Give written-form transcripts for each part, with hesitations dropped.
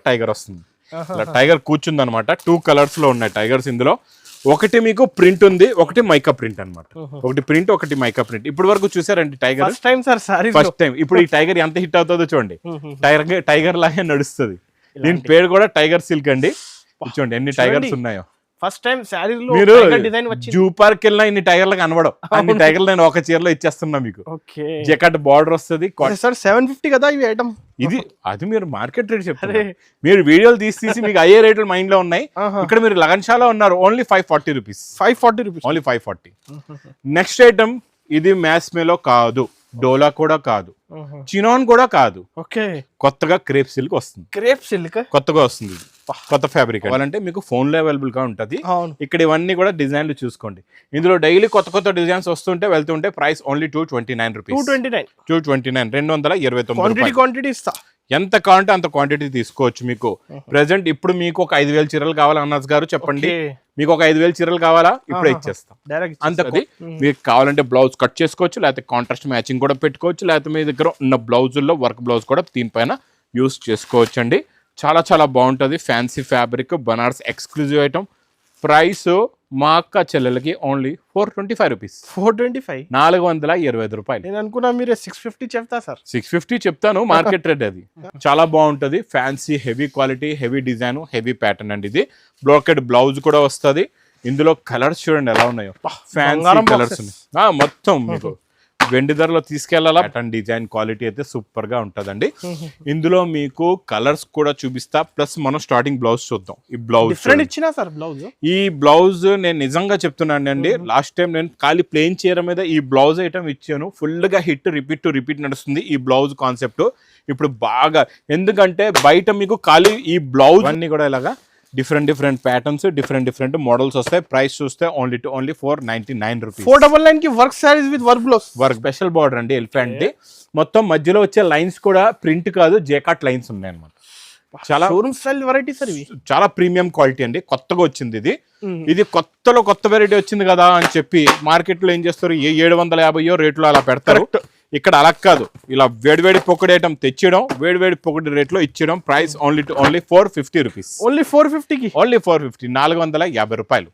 Tiger వస్తుంది. ఇలా tiger కూర్చుంది అనమాట. 2 కలర్స్ లో ఉన్నాయి టైగర్స్ ఇందులో. ఒకటి మీకు ప్రింట్ ఉంది, ఒకటి మైకా ప్రింట్ అన్నమాట. ఒకటి ప్రింట్, ఒకటి మైకా ప్రింట్. ఇప్పుడు వరకు చూసారండి టైగర్ ఫస్ట్ టైం. ఇప్పుడు ఈ టైగర్ ఎంత హిట్ అవుతుందో చూడండి. టైగర్ లాగే నడుస్తుంది. దీని పేరు కూడా టైగర్ సిల్క్ అండి. చూడండి ఎన్ని టైగర్స్ ఉన్నాయో. ఫస్ట్ టైం సారీస్ లో మీరు జూ పార్క్ వెళ్ళినా ఇన్ని టైగర్లకు కనబడవు. అన్ని టైగర్లు నేను ఒక చీరలో ఇచ్చేస్తున్నా మీకు. జెకట్ బార్డర్ వస్తుంది. 750 కదా ఇవి ఐటమ్. ఇది అది మీరు మార్కెట్ రేట్ చెప్తారు. మీరు వీడియోలు తీసి మీకు అయ్యే రేట్లు మైండ్ లో ఉన్నాయి. ఇక్కడ మీరు లగన్షాలో ఉన్నారు. Only 540 rupees. Only 540. Next item ఇది మ్యాస్ మేలో కాదు, డోలా కూడా కాదు, చినాన్ కూడా కాదు. కొత్తగా క్రేప్ సిల్క్ వస్తుంది. కొత్తగా వస్తుంది. కొత్త ఫ్యాబ్రిక్ కావాలంటే మీకు ఫోన్ లో అవైలబుల్ గా ఉంటది. ఇక్కడ ఇవన్నీ కూడా డిజైన్లు చూసుకోండి. ఇందులో డైలీ కొత్త డిజైన్స్ వస్తుంటే వెళ్తుంటే ప్రైస్ ఓన్లీ 229 రూపీస్. 229. ఎంత కావాలంటే అంత క్వాంటిటీ తీసుకోవచ్చు. మీకు ప్రెసెంట్ ఇప్పుడు మీకు ఒక 5,000 చీరలు కావాలా అన్నాజ్ గారు చెప్పండి. మీకు ఒక 5,000 చీరలు కావాలా ఇప్పుడే ఇచ్చేస్తాం. అంతది మీకు కావాలంటే బ్లౌజ్ కట్ చేసుకోవచ్చు, లేకపోతే కాంట్రాస్ట్ మ్యాచింగ్ కూడా పెట్టుకోవచ్చు, లేకపోతే మీ దగ్గర ఉన్న బ్లౌజుల్లో వర్క్ బ్లౌజ్ కూడా దీనిపైన యూస్ చేసుకోవచ్చు అండి. చాలా చాలా బాగుంటుంది. Fancy fabric, Banaras exclusive item. Price మా అక్క చెల్లెలకి ఓన్లీ 425 రూపీస్. 425 రూపాయలు. నేను అనుకున్నా మీరు 650 చెప్తా సార్. 650 చెప్తాను, మార్కెట్ రేట్ అది. చాలా బాగుంటుంది. Fancy heavy quality, heavy design, heavy pattern అండి. ఇది బ్రోకెడ్ బ్లౌజ్ కూడా వస్తుంది. ఇందులో కలర్స్ చూడండి ఎలా ఉన్నాయో. ఫ్యాన్సీ కలర్స్ ఉన్నాయి మొత్తం. మీకు వెండి ధరలో తీసుకెళ్లాలా. ప్యాటర్న్ డిజైన్ క్వాలిటీ అయితే సూపర్ గా ఉంటదండి. ఇందులో మీకు కలర్స్ కూడా చూపిస్తా. ప్లస్ మనం స్టార్టింగ్ బ్లౌజ్ చూద్దాం. ఈ బ్లౌజ్ ఇచ్చినా సార్ బ్లౌజ్. ఈ బ్లౌజ్ నేను నిజంగా చెప్తున్నాను అండి. లాస్ట్ టైం నేను ఖాళీ ప్లెయిన్ చీర మీద ఈ బ్లౌజ్ ఐటమ్ ఇచ్చాను. ఫుల్ గా హిట్, రిపీట్ నడుస్తుంది ఈ బ్లౌజ్ కాన్సెప్ట్ ఇప్పుడు బాగా. ఎందుకంటే బయట మీకు ఖాళీ ఈ బ్లౌజ్ అన్ని కూడా ఇలాగా డిఫరెంట్ ప్యాటర్న్స్, డిఫరెంట్ మోడల్స్ వస్తాయి. ప్రైస్ చూస్తే ఓన్లీ 499 రూపీస్. 499 కి work sarees with work blouse. Work special border అండి, ఎలిఫెంట్. మొత్తం మధ్యలో వచ్చే లైన్స్ కూడా ప్రింట్ కాదు, జేకాట్ లైన్స్ ఉన్నాయి అన్నమాట. చాలా షోరూమ్ స్టైల్ వెరైటీ సార్ ఇవి. చాలా ప్రీమియం క్వాలిటీ అండి. కొత్తగా వచ్చింది ఇది. ఇది కొత్త వెరైటీ వచ్చింది కదా అని చెప్పి మార్కెట్ లో ఏం చేస్తారు, 750 రేట్లో అలా పెడతారు. ఇక్కడ అలా కాదు. ఇలా వేడివేడి పొక్కడి ఐటమ్ తెచ్చడం, వేడివేడి పొక్కడి రేట్లో ఇచ్చడం. Price only 450 rupees. ఓన్లీ 450 450 రూపాయలు.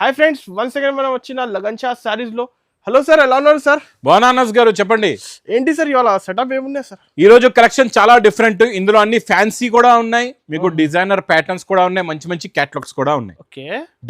హాయ్ ఫ్రెండ్స్, వన్స్ అగైన్ మనం వచ్చిన లగన్షా సారీస్ లో. హలో సార్, ఎలా ఉన్నారు సార్? బాగున్నానస్ గారు చెప్పండి. ఏంటి సార్ ఇవాళ సెటప్ ఏమున్నాయి సార్? ఈ రోజు కలెక్షన్ చాలా డిఫరెంట్. ఇందులో అన్ని ఫ్యాన్సీ కూడా ఉన్నాయి, మీకు డిజైనర్ ప్యాటర్న్స్ కూడా ఉన్నాయి, మంచి క్యాటలాగ్స్ కూడా ఉన్నాయి.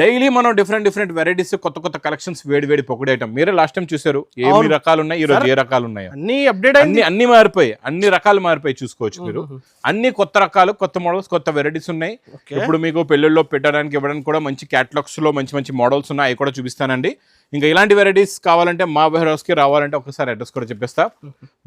డైలీ మనం డిఫరెంట్ వెరైటీస్, కొత్త కలెక్షన్స్, వేడి పొక్కడి ఐటమ్. మీరే లాస్ట్ టైం చూసారు ఏమి రకాలు ఉన్నాయి, ఈ రోజు ఏ రకాలు ఉన్నాయి. అన్ని అప్డేట్ అన్ని మారిపోయి, అన్ని రకాలు మారిపోయి చూసుకోవచ్చు మీరు. అన్ని కొత్త రకాలు, కొత్త మోడల్స్, కొత్త వెరైటీస్ ఉన్నాయి. ఇప్పుడు మీకు పెళ్లిళ్ళలో పెట్టడానికి ఇవ్వడానికి కూడా మంచి క్యాటలాగ్స్ లో మంచి మోడల్స్ ఉన్నాయి. అవి కూడా చూపిస్తానండి. ఇంకా ఇలాంటి వెరైటీస్ కావాలంటే మా వేర్ హౌస్ కి రావాలంటే ఒకసారి అడ్రస్ కూడా చెప్పేస్తా.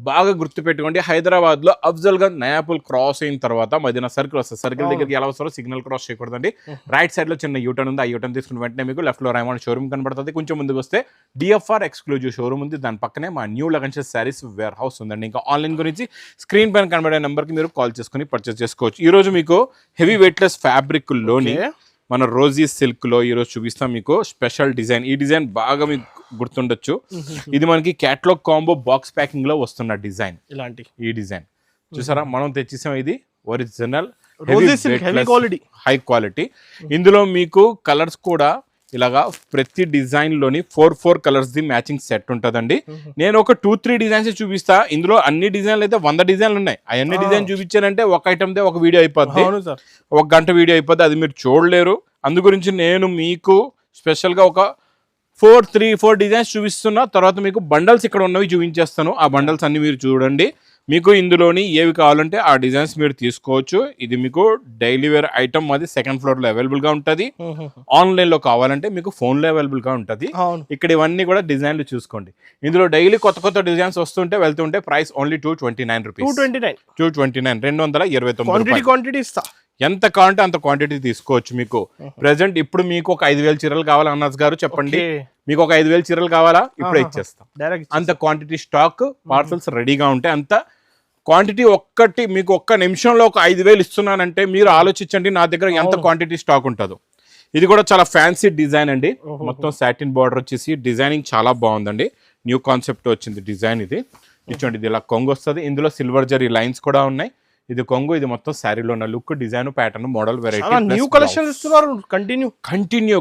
బాగా గుర్తు పెట్టుకోండి. హైదరాబాద్ లో అఫ్జల్ గంజ్ నయాపుల్ క్రాస్ అయిన తర్వాత మదీనా సర్కిల్ వస్తుంది. సర్కిల్ దగ్గరికి ఎలా వస్తారో సిగ్నల్ క్రాస్ చేయకూడదండి. రైట్ సైడ్ లో చిన్న యూటర్న్ ఉంది. ఆ యూటర్న్ తీసుకున్న వెంటనే మీకు లెఫ్ట్ లో రైమాండ్ షోరూమ్ కనబడుతుంది. కొంచెం ముందుకు వస్తే డిఎఫ్ఆర్ ఎక్స్క్లూజివ్ షోరూమ్ ఉంది. దాని పక్కనే మా new Lagansha saris warehouse ఉందండి. ఇంకా ఆన్లైన్ గురించి స్క్రీన్ పైన కనబడే నెంబర్ కి మీరు కాల్ చేసుకుని పర్చేస్ చేసుకోవచ్చు. ఈ రోజు మీకు హెవీ వెయిట్లెస్ ఫ్యాబ్రిక్ లోని మన రోజీ సిల్క్ లో ఈరోజు చూపిస్తాం మీకు స్పెషల్ డిజైన్. ఈ డిజైన్ బాగా మీకు గుర్తుండొచ్చు. ఇది మనకి క్యాటలాగ్ కాంబో బాక్స్ ప్యాకింగ్ లో వస్తున్న డిజైన్. ఇలాంటి ఈ డిజైన్ చూసారా, మనం తెచ్చేసాం. ఇది ఒరిజినల్ హై క్వాలిటీ. ఇందులో మీకు కలర్స్ కూడా ఇలాగా ప్రతి డిజైన్ లోని 4 కలర్స్ ది మ్యాచింగ్ సెట్ ఉంటదండి. నేను ఒక 2-3 డిజైన్స్ చూపిస్తా. ఇందులో అన్ని డిజైన్లు అయితే 100 డిజైన్లు ఉన్నాయి. అవన్నీ డిజైన్ చూపించానంటే ఒక ఐటమ్ దే ఒక వీడియో అయిపోద్ది, 1 గంట వీడియో అయిపోద్ది. అది మీరు చూడలేరు. అందు గురించి నేను మీకు స్పెషల్ గా ఒక 4 డిజైన్స్ చూపిస్తున్నా. తర్వాత మీకు బండల్స్ ఇక్కడ ఉన్నవి చూపించేస్తాను. ఆ బండల్స్ అన్ని మీరు చూడండి. మీకు ఇందులోని ఏవి కావాలంటే ఆ డిజైన్స్ మీరు తీసుకోవచ్చు. ఇది మీకు డైలీ వేర్ ఐటమ్. అది సెకండ్ ఫ్లోర్ లో అవైలబుల్ గా ఉంటది. ఆన్లైన్ లో కావాలంటే మీకు ఫోన్ లో అవైలబుల్ గా ఉంటది. ఇక్కడ ఇవన్నీ కూడా డిజైన్లు చూసుకోండి. ఇందులో డైలీ కొత్త డిజైన్స్ వస్తుంటే వెళ్తుంటే ప్రైస్ ఓన్లీ 229 రూపీస్. 229. ఎంత కావాలంటే అంత క్వాంటిటీ తీసుకోవచ్చు. మీకు ప్రెసెంట్ ఇప్పుడు మీకు ఒక 5,000 చీరలు కావాలా అన్నాజ్ గారు చెప్పండి. మీకు ఒక 5,000 చీరలు కావాలా ఇప్పుడే ఇచ్చేస్తాం. అంత క్వాంటిటీ స్టాక్ పార్సల్స్ రెడీగా ఉంటాయి. అంత క్వాంటిటీ ఒక్కటి మీకు ఒక్క నిమిషంలో ఒక 5,000 ఇస్తున్నానంటే మీరు ఆలోచించండి నా దగ్గర ఎంత క్వాంటిటీ స్టాక్ ఉంటుందో. ఇది కూడా చాలా ఫ్యాన్సీ డిజైన్ అండి. మొత్తం సాటిన్ బార్డర్ వచ్చేసి డిజైనింగ్ చాలా బాగుందండి. న్యూ కాన్సెప్ట్ వచ్చింది డిజైన్. ఇది చూడండి, ఇది ఇలా కొంగు వస్తుంది. ఇందులో సిల్వర్ జరీ లైన్స్ కూడా ఉన్నాయి. ఇది కొంగు, ఇది మొత్తం శారీలో ఉన్న లుక్, డిజైన్, ప్యాటర్న్, మోడల్, చాలా న్యూ కలెక్షన్ ఇస్తున్నారు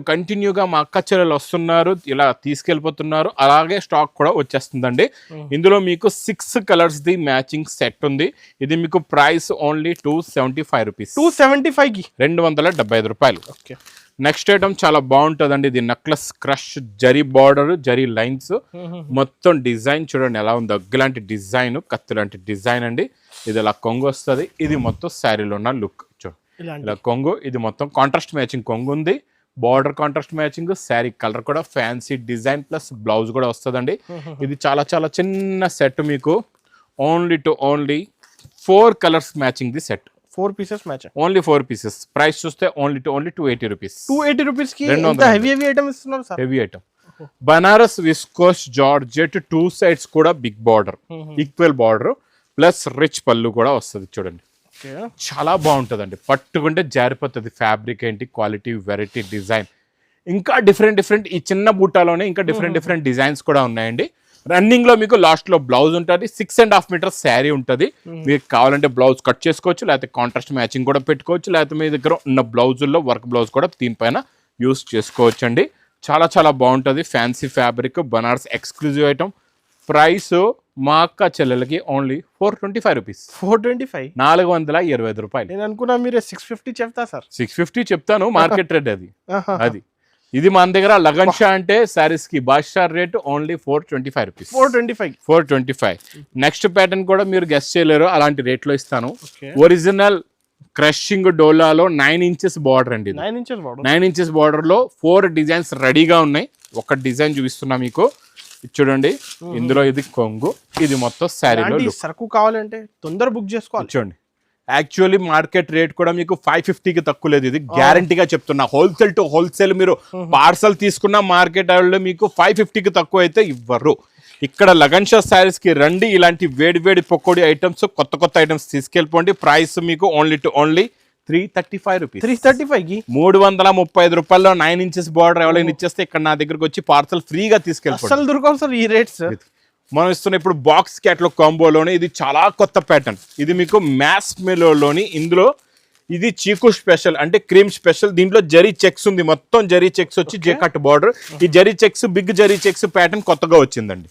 కంటిన్యూగా మా అక్క చెల్లెలు వస్తున్నారు, ఇలా తీసుకెళ్ళిపోతున్నారు. అలాగే స్టాక్ కూడా వచ్చేస్తుందండి. ఇందులో మీకు 6 కలర్స్ ది మ్యాచింగ్ సెట్ ఉంది. ఇది మీకు ప్రైస్ ఓన్లీ 275 రూపీస్, 275 275 రూపాయలు. ఓకే. నెక్స్ట్ ఐటమ్ చాలా బాగుంటుందండి. ఇది necklace crush zari border, zari lines, మొత్తం డిజైన్ చూడండి ఎలా ఉంది. అగ్గులాంటి డిజైన్, కత్తి లాంటి డిజైన్ అండి. ఇది ఇలా కొంగు వస్తుంది. ఇది మొత్తం శారీలో ఉన్న లుక్ చూడండి, ఇలా కొంగు. ఇది మొత్తం కాంట్రాస్ట్ మ్యాచింగ్ కొంగు ఉంది, border contrast matching, sari colour కూడా ఫ్యాన్సీ డిజైన్ ప్లస్ బ్లౌజ్ కూడా వస్తుందండి. ఇది చాలా చాలా చిన్న సెట్, మీకు only 4 colours matching the set, 4 pieces match, only 4 pieces. Price చూస్తే ఓన్లీ 280 రూపీస్, 280 రూపీస్ కి హెవీ ఐటమ్ ఇస్తున్నారు సార్. Heavy item Banaras viscose georgette, 2 sides కూడా big border, equal border plus rich పళ్ళు కూడా వస్తుంది చూడండి. చాలా బాగుంటుందండి, పట్టుకుంటే జారిపోతుంది. ఫ్యాబ్రిక్ ఏంటి, క్వాలిటీ, వెరైటీ, డిజైన్, ఇంకా డిఫరెంట్ ఈ చిన్న బూటాలోనే ఇంకా డిఫరెంట్ డిజైన్స్ కూడా ఉన్నాయండి. రన్నింగ్ లో మీకు లాస్ట్ లో బ్లౌజ్ ఉంటుంది, 6.5 మీటర్స్ శారీ ఉంటుంది. మీకు కావాలంటే బ్లౌజ్ కట్ చేసుకోవచ్చు, లేకపోతే కాంట్రాస్ట్ మ్యాచింగ్ కూడా పెట్టుకోవచ్చు, లేకపోతే మీ దగ్గర ఉన్న బ్లౌజుల్లో వర్క్ బ్లౌజ్ కూడా దీనిపైన యూస్ చేసుకోవచ్చు అండి. చాలా చాలా బాగుంటుంది. Fancy fabric, Banaras exclusive item. Price మా అక్క చెల్లెలకి ఓన్లీ 425 రూపీస్, 425, 425 రూపాయలు. నేను అనుకున్నా మీరు 650 చెప్తా సార్. 650 చెప్తాను, మార్కెట్ రేట్ అది. ఇది మన దగ్గర లగన్ షా అంటే శారీస్ కి బాద్షా rate only 425 rupees, 425. Next pattern కూడా మీరు గెస్ట్ చేయలేరు, అలాంటి రేట్ లో ఇస్తాను. ఒరిజినల్ క్రషింగ్ డోలాలో 9 ఇంచెస్ బార్డర్ అండి. 9 ఇంచెస్ బార్డర్ లో 4 డిజైన్స్ రెడీగా ఉన్నాయి. ఒక డిజైన్ చూపిస్తున్నా మీకు, చూడండి. ఇందులో ఇది కొంగు, ఇది మొత్తం శారీలో సరుకు కావాలంటే తొందర బుక్ చేసుకోవాలి. చూడండి, యాక్చువల్లీ మార్కెట్ రేట్ కూడా మీకు 550కి తక్కువ లేదు. ఇది గ్యారంటీగా చెప్తున్నా. హోల్సేల్ టు హోల్సేల్ మీరు పార్సల్ తీసుకున్న మార్కెట్ లో మీకు 550కి తక్కువ అయితే ఇవ్వరు. ఇక్కడ లగన్ షా శారీస్ కి రండి, ఇలాంటి వేడి పకోడీ ఐటమ్స్, కొత్త ఐటమ్స్ తీసుకెళ్ళిపోండి. ప్రైస్ మీకు ఓన్లీ 335 రూపీస్, 335 రూపాయల్లో 9 ఇంచెస్ బార్డర్ ఎవరైనా ఇచ్చేస్తే ఇక్కడ నా దగ్గరకు వచ్చి పార్సల్ ఫ్రీగా తీసుకెళ్ళిపోండి. అసలు దొరకవు సార్ ఈ రేట్స్. మనం ఇస్తున్న ఇప్పుడు బాక్స్ క్యాట్లాగ్ కాంబోలోనే ఇది చాలా కొత్త ప్యాటర్న్. ఇది మీకు మ్యాస్ మెలోలోని, ఇందులో ఇది చీకు స్పెషల్ అంటే క్రీమ్ స్పెషల్. దీంట్లో జరీ చెక్స్ ఉంది, మొత్తం జరీ చెక్స్ వచ్చి జే కట్ బార్డర్. ఈ zari checks, big zari checks pattern కొత్తగా వచ్చిందండి.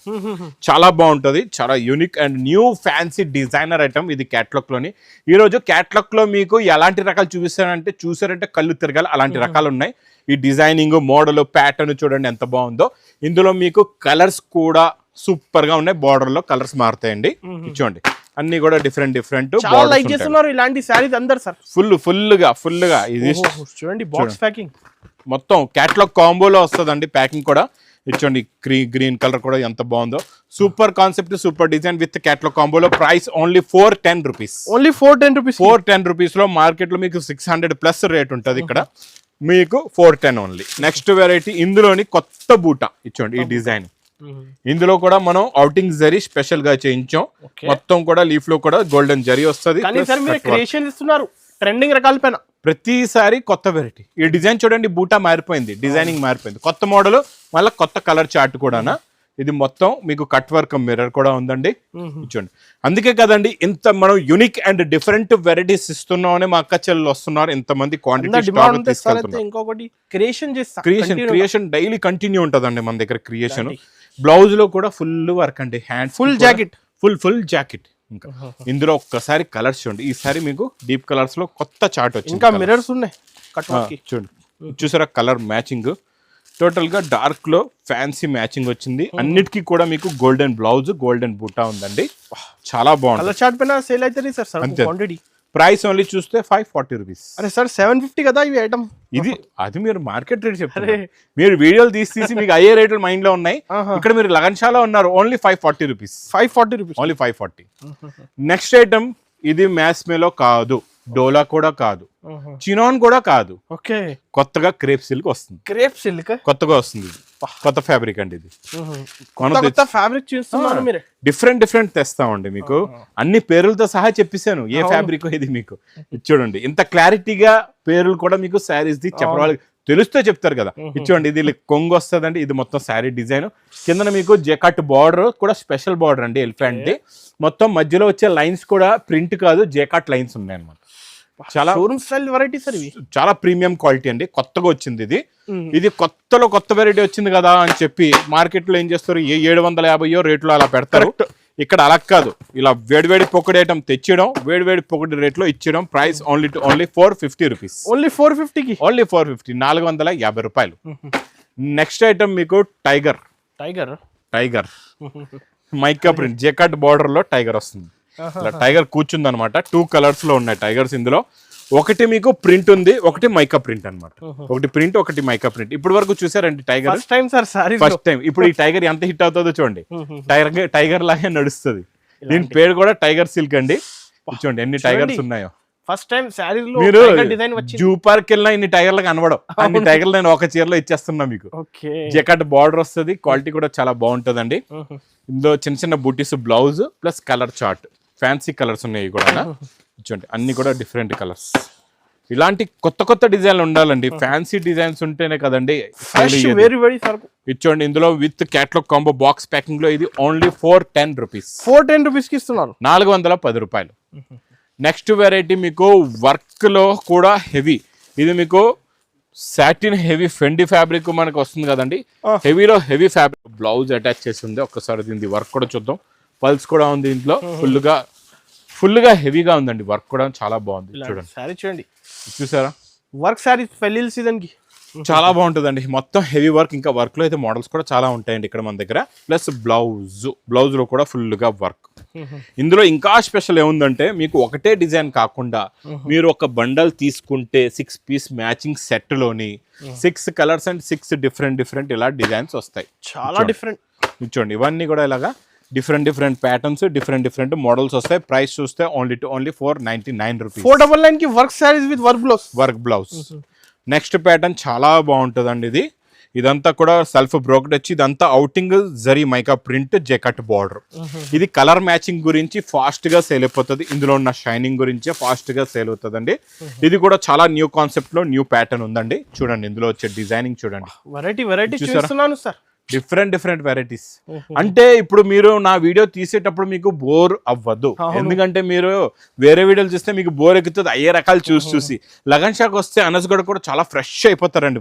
చాలా బాగుంటుంది, చాలా unique and new fancy designer item. ఇది క్యాట్లాగ్ లోని. ఈ రోజు క్యాట్లాగ్ లో మీకు ఎలాంటి రకాలు చూసారంటే కళ్ళు తిరగాలి, అలాంటి రకాలు ఉన్నాయి. ఈ డిజైనింగ్, మోడల్, ప్యాటర్న్ చూడండి ఎంత బాగుందో. ఇందులో మీకు కలర్స్ కూడా సూపర్ గా ఉన్నాయి. బార్డర్ లో కలర్స్ మారుతాయండి. చూడండి, అన్ని కూడా డిఫరెంట్ లైక్ చేస్తున్నారు ఇలాంటి సారీస్ అందరు సార్. ఫుల్ గా ఇది చూడండి, బాక్స్ ప్యాకింగ్ మొత్తం క్యాట్లాగ్ కాంబోలో వస్తుందండి. ప్యాకింగ్ కూడా ఇచ్చండి, గ్రీన్ కలర్ కూడా ఎంత బాగుందో. Super concept, super design with catalogue కాంబోలో. ప్రైస్ ఓన్లీ 410 రూపీస్, 410 రూపీస్ లో మార్కెట్ లో మీకు 600+ రేట్ ఉంటుంది. ఇక్కడ మీకు 410 ఓన్లీ. నెక్స్ట్ వెరైటీ, ఇందులోని కొత్త బూట ఇచ్చండి. ఈ డిజైన్ ఇందులో కూడా మనం అవుటింగ్ జరీ స్పెషల్ గా చేయించాం. మొత్తం కూడా లీఫ్ లో కూడా గోల్డెన్ జరీ వస్తుంది. ట్రెండింగ్ రకాల పైన ప్రతిసారి కొత్త వెరైటీ. ఈ డిజైన్ చూడండి, బూటా మారిపోయింది, డిజైనింగ్ మారిపోయింది, కొత్త మోడల్, మళ్ళీ కొత్త కలర్ చార్ట్ కూడా. ఇది మొత్తం మీకు కట్ వర్క్ మిర్రర్ కూడా ఉందండి. చూడండి, అందుకే కదండి ఇంత మనం యూనిక్ అండ్ డిఫరెంట్ వెరైటీస్ ఇస్తున్నామని మా అక్క చెల్లెలు వస్తున్నారు. ఇంతమంది క్వాంటిటీ. ఇంకొకటి క్రియేషన్ డైలీ కంటిన్యూ ఉంటుందండి మన దగ్గర. క్రియేషన్ బ్లౌజ్ లో కూడా ఫుల్ వర్క్ అండి, hand full jacket, full jacket. ఇంకా ఇందులో ఒక్కసారి కలర్స్ చూడండి. ఈసారి మీకు డీప్ కలర్స్ లో కొత్త చార్ట్ వచ్చింది. ఇంకా మిర్రర్స్ ఉన్నాయి. చూడండి, చూసారా కలర్ మ్యాచింగ్. టోటల్ గా డార్క్ లో ఫ్యాన్సీ మ్యాచింగ్ వచ్చింది. అన్నిటికీ కూడా మీకు గోల్డెన్ బ్లౌజ్, గోల్డెన్ బూటా ఉందండి. చాలా బాగుంది. ప్రైస్ ఓన్లీ చూస్తే 540 రూపీస్. అరే సార్ 750 కదా ఇవి ఐటమ్. ఇది అది మీరు మార్కెట్ రేట్ చెప్తారు. మీరు వీడియోలు తీసి మీకు అయ్యే రేట్లు మైండ్ లో ఉన్నాయి. ఇక్కడ మీరు లగన్ షాలో ఉన్నారు. Only 540 rupees, only 540. Next item, ఇది మ్యాస్ మేలో కాదు, డోలా కూడా కాదు, చినాన్ కూడా కాదు. ఓకే, కొత్తగా క్రేప్ సిల్క్ వస్తుంది. కొత్తగా వస్తుంది. కొత్త ఫ్యాబ్రిక్ అండి ఇది. డిఫరెంట్ తెస్తామండి మీకు. అన్ని పేర్లతో సహా చెప్పేశాను ఏ ఫ్యాబ్రిక్ ఇది మీకు. చూడండి, ఇంత క్లారిటీగా పేర్లు కూడా మీకు శారీస్ ది చెప్పడానికి తెలిస్తే చెప్తారు కదా. ఇచ్చోండి ఇది కొంగు వస్తుందండి, ఇది మొత్తం శారీ డిజైన్. కింద మీకు జెకట్ బార్డర్ కూడా స్పెషల్ బార్డర్ అండి, ఎలిఫెంట్. మొత్తం మధ్యలో వచ్చే లైన్స్ కూడా ప్రింట్ కాదు, జెకట్ లైన్స్ ఉన్నాయి అనమాట. చాలా షోరూమ్ స్టైల్ వెరైటీ సార్ ఇవి, చాలా ప్రీమియం క్వాలిటీ అండి. కొత్తగా వచ్చింది ఇది. ఇది కొత్త వెరైటీ వచ్చింది కదా అని చెప్పి మార్కెట్ లో ఏం చేస్తారు, 750 రేట్లో అలా పెడతారు. ఇక్కడ అలా కాదు, ఇలా వేడివేడి పొక్కడి ఐటమ్ తెచ్చడం, వేడివేడి పొక్కడి రేట్లో ఇచ్చడం. Price only 450 rupees. ఓన్లీ 450కి, ఓన్లీ 450, 450 రూపాయలు. నెక్స్ట్ ఐటమ్ మీకు టైగర్ మైకా ప్రింట్ జెకట్ బార్డర్ లో టైగర్ వస్తుంది. ఇలా టైగర్ కూర్చుంది అనమాట. 2 కలర్స్ లో ఉన్నాయి టైగర్స్ ఇందులో. ఒకటి మీకు ప్రింట్ ఉంది, ఒకటి మైకా ప్రింట్ అనమాట. ఒకటి ప్రింట్, ఒకటి మైకా ప్రింట్. ఇప్పటి వరకు చూసారండి టైగర్ ఫస్ట్ టైం. ఇప్పుడు ఈ టైగర్ ఎంత హిట్ అవుతుందో చూడండి. టైగర్ లాగే నడుస్తుంది. దీని పేరు కూడా టైగర్ సిల్క్ అండి. చూడండి ఎన్ని టైగర్స్ ఉన్నాయో. ఫస్ట్ టైం సారీస్ లో మీరు జూ పార్క్ వెళ్ళినా ఇన్ని టైగర్లు కనబడవు. అన్ని టైగర్లు నేను ఒక చీరలో ఇచ్చేస్తున్నా మీకు. జెకట్ బార్డర్ వస్తుంది, క్వాలిటీ కూడా చాలా బాగుంటదండి. ఇందులో చిన్న చిన్న బూటీస్, blouse plus colour chart, fancy colours ఉన్నాయి కూడా. చూడండి అన్ని కూడా డిఫరెంట్ కలర్స్. ఇలాంటి కొత్త డిజైన్లు ఉండాలండి. ఫ్యాన్సీ డిజైన్స్ ఉంటేనే కదండి. ఇచ్చోండి ఇందులో with catalogue combo box packing లో ఇది ఓన్లీ 410 రూపీస్. 410 రూపీస్ కి ఇస్తున్నారు, 410 రూపాయలు. నెక్స్ట్ వెరైటీ మీకు వర్క్ లో కూడా హెవీ. ఇది మీకు సాటిన్ హెవీ ఫెండి ఫ్యాబ్రిక్ మనకు వస్తుంది కదండి. హెవీలో హెవీ ఫ్యాబ్రిక్ బ్లౌజ్ అటాచ్ చేసి ఉంది. ఒక్కసారి దీని వర్క్ కూడా చూద్దాం. పల్స్ కూడా ఉంది ఇంట్లో. ఫుల్ గా హెవీగా ఉందండి. వర్క్ కూడా చాలా బాగుంది. చూడండి సారీ చూడండి, చూసారా వర్క్ సారీ పెళ్లిళ్ళ సీజన్ కి చాలా బాగుంటుందండి. మొత్తం హెవీ వర్క్. ఇంకా వర్క్ లో అయితే మోడల్స్ కూడా చాలా ఉంటాయండి ఇక్కడ మన దగ్గర. ప్లస్ బ్లౌజ్ లో కూడా ఫుల్ గా వర్క్. ఇందులో ఇంకా స్పెషల్ ఏముందంటే మీకు ఒకటే డిజైన్ కాకుండా మీరు ఒక బండల్ తీసుకుంటే 6 పీస్ మ్యాచింగ్ సెట్ లోని 6 కలర్స్ అండ్ 6 డిఫరెంట్ ఇలా డిజైన్స్ వస్తాయి. చాలా డిఫరెంట్. చూడండి ఇవన్నీ కూడా ఇలాగా డిఫరెంట్ ప్యాటర్న్స్, డిఫరెంట్ మోడల్స్ వస్తాయి. ప్రైస్ చూస్తే ఓన్లీ 499 రూపీస్. 499 కి work sarees with work blouse. Next pattern చాలా బాగుంటుందండి. ఇదంతా కూడా సెల్ఫ్ బ్రోకెడ్ వచ్చి ఇదంతా అవుటింగ్ జరీ మైకా ప్రింట్ జెకట్ బార్డర్. ఇది కలర్ మ్యాచింగ్ గురించి ఫాస్ట్ గా సేల్ అయిపోతుంది. ఇందులో ఉన్న షైనింగ్ గురించి ఫాస్ట్ గా సేల్ అవుతుందండి. ఇది కూడా చాలా న్యూ కాన్సెప్ట్ లో న్యూ ప్యాటర్న్ ఉందండి. చూడండి ఇందులో వచ్చే డిజైనింగ్ చూడండి. వెరైటీ చూస్తున్నాను సార్. Different varieties. అంటే ఇప్పుడు మీరు నా వీడియో తీసేటప్పుడు మీకు బోర్ అవ్వద్దు. ఎందుకంటే మీరు వేరే వీడియోలు చూస్తే మీకు బోర్ ఎక్కుతుంది అయ్యే రకాలు చూసి. లగన్ షాక్ వస్తే అనస్గఢ్ కూడా చాలా ఫ్రెష్ అయిపోతారండి.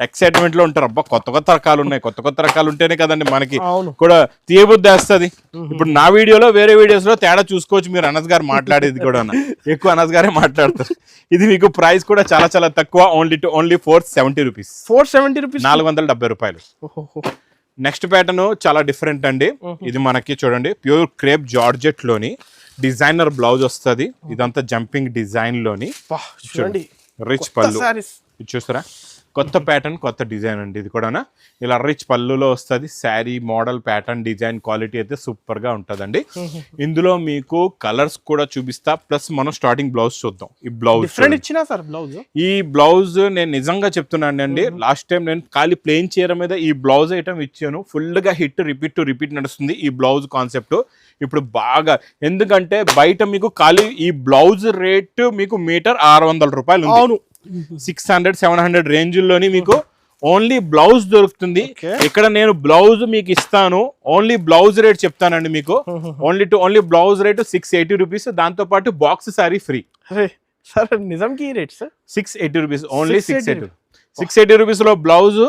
ఎక్సైట్మెంట్ లో ఉంటారు. అబ్బా కొత్త రకాలు ఉన్నాయి. కొత్త రకాలు ఉంటేనే కదండి మనకి కూడా తీయబుద్ధి వేస్తుంది. ఇప్పుడు నా వీడియోలో వేరే వీడియోస్ లో తేడా చూసుకోవచ్చు మీరు. అనస్ గారు మాట్లాడేది కూడా ఎక్కువ అనస్ గారే మాట్లాడతారు. ఇది మీకు ప్రైస్ కూడా చాలా తక్కువ. Only 470 rupees. 470 రూపాయలు. నెక్స్ట్ ప్యాటర్న్ చాలా డిఫరెంట్ అండి. ఇది మనకి చూడండి ప్యూర్ క్రేప్ జార్జెట్ లోని డిజైనర్ బ్లౌజ్ వస్తుంది. ఇదంతా జంపింగ్ డిజైన్ లోని చూడండి రిచ్ పళ్ళు. ఇది చూస్తారా కొత్త ప్యాటర్న్, కొత్త డిజైన్ అండి. ఇది కూడా ఇలా రిచ్ పళ్ళులో వస్తుంది. Sari model pattern design quality అయితే సూపర్ గా ఉంటదండి. ఇందులో మీకు కలర్స్ కూడా చూపిస్తా. ప్లస్ మనం స్టార్టింగ్ బ్లౌజ్ చూద్దాం. ఈ బ్లౌజ్ నేను నిజంగా చెప్తున్నాను అండి. లాస్ట్ టైం నేను ఖాళీ ప్లెయిన్ చీర మీద ఈ బ్లౌజ్ ఐటమ్ ఇచ్చాను. ఫుల్ గా హిట్, రిపీట్ నడుస్తుంది ఈ బ్లౌజ్ కాన్సెప్ట్ ఇప్పుడు బాగా. ఎందుకంటే బయట మీకు ఖాళీ ఈ బ్లౌజ్ రేట్ మీకు మీటర్ 600 రూపాయలు. 600-700 రేంజ్లోని మీకు ఓన్లీ బ్లౌజ్ దొరుకుతుంది. ఇక్కడ నేను బ్లౌజ్ మీకు ఇస్తాను. ఓన్లీ బ్లౌజ్ రేట్ చెప్తానండి మీకు. Only blouse rate 680 rupees. దాంతో పాటు బాక్స్ సారీ ఫ్రీ. నిజంకి rate sir 680 rupees. Only 680 rupees లో బ్లౌజ్,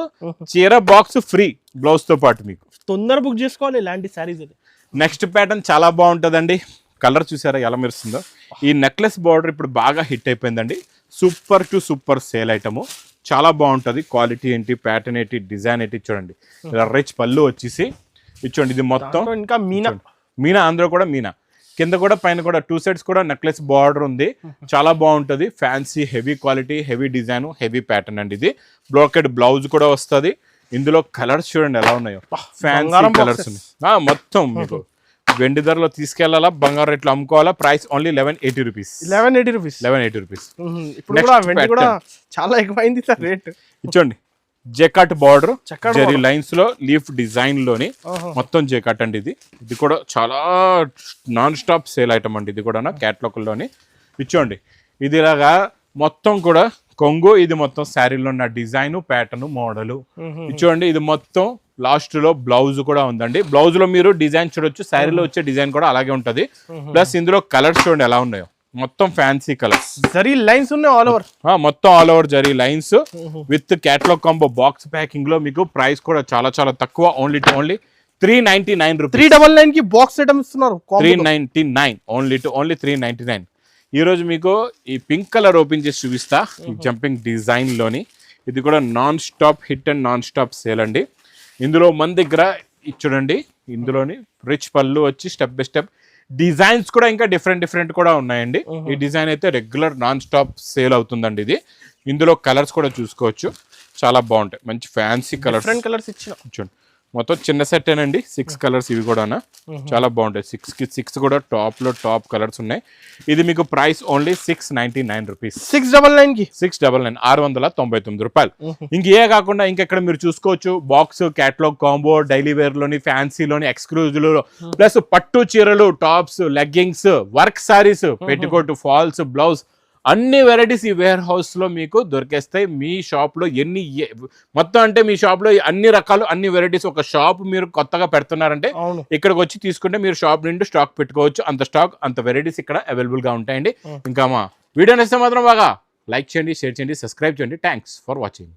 చీర బాక్స్ ఫ్రీ బ్లౌజ్ తో పాటు మీకు. తొందర బుక్ చేసుకోవాలి ఇలాంటి సారీస్. నెక్స్ట్ ప్యాటర్న్ చాలా బాగుంటదండి. కలర్ చూసారా ఎలా మెరుస్తుందో. ఈ నెక్లెస్ బార్డర్ ఇప్పుడు బాగా హిట్ అయిపోయిందండి. Super sale item. చాలా బాగుంటుంది. క్వాలిటీ ఏంటి, ప్యాటర్న్ ఏంటి, డిజైన్ ఏంటి చూడండి. రిచ్ పళ్ళు వచ్చేసి ఇచ్చోండి. ఇది మొత్తం ఇంకా మీనా ఆంధ్ర కూడా మీనా. కింద కూడా పైన కూడా 2 సైడ్స్ కూడా నెక్లెస్ బార్డర్ ఉంది. చాలా బాగుంటుంది. Fancy heavy quality, heavy design, heavy pattern అండి. ఇది బ్రోకెడ్ బ్లౌజ్ కూడా వస్తుంది. ఇందులో కలర్స్ చూడండి ఎలా ఉన్నాయో. ఫ్యాన్సీ కలర్స్ ఉన్నాయి. మొత్తం మీకు వెండి ధరలో తీసుకెళ్లాలా, బంగారు రేట్లు అమ్ముకోవాలా. Price only 1180 rupees. 1180 రూపీస్. చాలా ఎక్కువైంది సార్ రేట్. ఇచ్చోండి జెకట్ బార్డర్ జెరీ లైన్స్ లో లీఫ్ డిజైన్ లోని మొత్తం జెకట్ అండి. ఇది కూడా చాలా నాన్ స్టాప్ సేల్ ఐటమ్ అండి. ఇది కూడా క్యాటలాగ్ లోని ఇచ్చోండి. ఇది ఇలాగా మొత్తం కూడా కొంగు, ఇది మొత్తం శారీలో ఉన్న డిజైన్, ప్యాటర్న్, మోడల్. చూడండి ఇది మొత్తం లాస్ట్ లో బ్లౌజ్ కూడా ఉందండి. బ్లౌజ్ లో మీరు డిజైన్ చూడొచ్చు, శారీలో వచ్చే డిజైన్ కూడా అలాగే ఉంటది. ప్లస్ ఇందులో కలర్స్ చూడండి ఎలా ఉన్నాయో, మొత్తం ఫ్యాన్సీ కలర్స్, జరీ లైన్స్ ఉన్నాయి ఆల్ ఓవర్. మొత్తం all over zari lines with catalogue combo box packing లో. మీకు ప్రైస్ కూడా చాలా చాలా తక్కువ, ఓన్లీ 399 రూపీస్. 399 కి బాక్స్ ఐటమ్ ఇస్తున్నారు. 399 ఓన్లీ 399. ఈ రోజు మీకు ఈ పింక్ కలర్ ఓపెన్ చేసి చూపిస్తా. ఈ జంపింగ్ డిజైన్ లోని ఇది కూడా non stop hit and non stop sale అండి. ఇందులో మన దగ్గర చూడండి, ఇందులోని రిచ్ పళ్ళు వచ్చి స్టెప్ బై స్టెప్ డిజైన్స్ కూడా ఇంకా డిఫరెంట్ కూడా ఉన్నాయండి. ఈ డిజైన్ అయితే రెగ్యులర్ నాన్ స్టాప్ సేల్ అవుతుందండి. ఇది ఇందులో కలర్స్ కూడా చూసుకోవచ్చు, చాలా బాగుంటాయి, మంచి ఫ్యాన్సీ కలర్స్. డిఫరెంట్ కలర్స్ ఇచ్చిన చూడండి మొత్తం చిన్న సెట్ ఏనండి, 6 కలర్స్ ఇవి కూడా చాలా బాగుంటాయి. 6 కూడా టాప్ కలర్స్ ఉన్నాయి. ఇది మీకు ప్రైస్ ఓన్లీ 699 రూపీస్. 699 కి 699 699 రూపాయలు. ఇంకే కాకుండా ఇంకెక్కడ మీరు చూసుకోవచ్చు box catalogue combo, daily wear లోని, ఫ్యాన్సీలోని, ఎక్స్క్లూజివ్ లో, ప్లస్ పట్టు చీరలు, tops, leggings, work saris, petticoat, falls, blouse, అన్ని వెరైటీస్ ఈ వేర్ హౌస్ లో మీకు దొరికేస్తాయి. మీ షాప్ లో మొత్తం అంటే మీ షాప్ లో అన్ని రకాలు, అన్ని వెరైటీస్. ఒక షాప్ మీరు కొత్తగా పెడుతున్నారంటే ఇక్కడికి వచ్చి తీసుకుంటే మీరు షాప్ నుండి స్టాక్ పెట్టుకోవచ్చు. అంత స్టాక్, అంత వెరైటీస్ ఇక్కడ అవైలబుల్ గా ఉంటాయండి. ఇంకా మా వీడియో నచ్చితే మాత్రం బాగా లైక్ చేయండి, షేర్ చేయండి, సబ్స్క్రైబ్ చేయండి. Thanks for watching.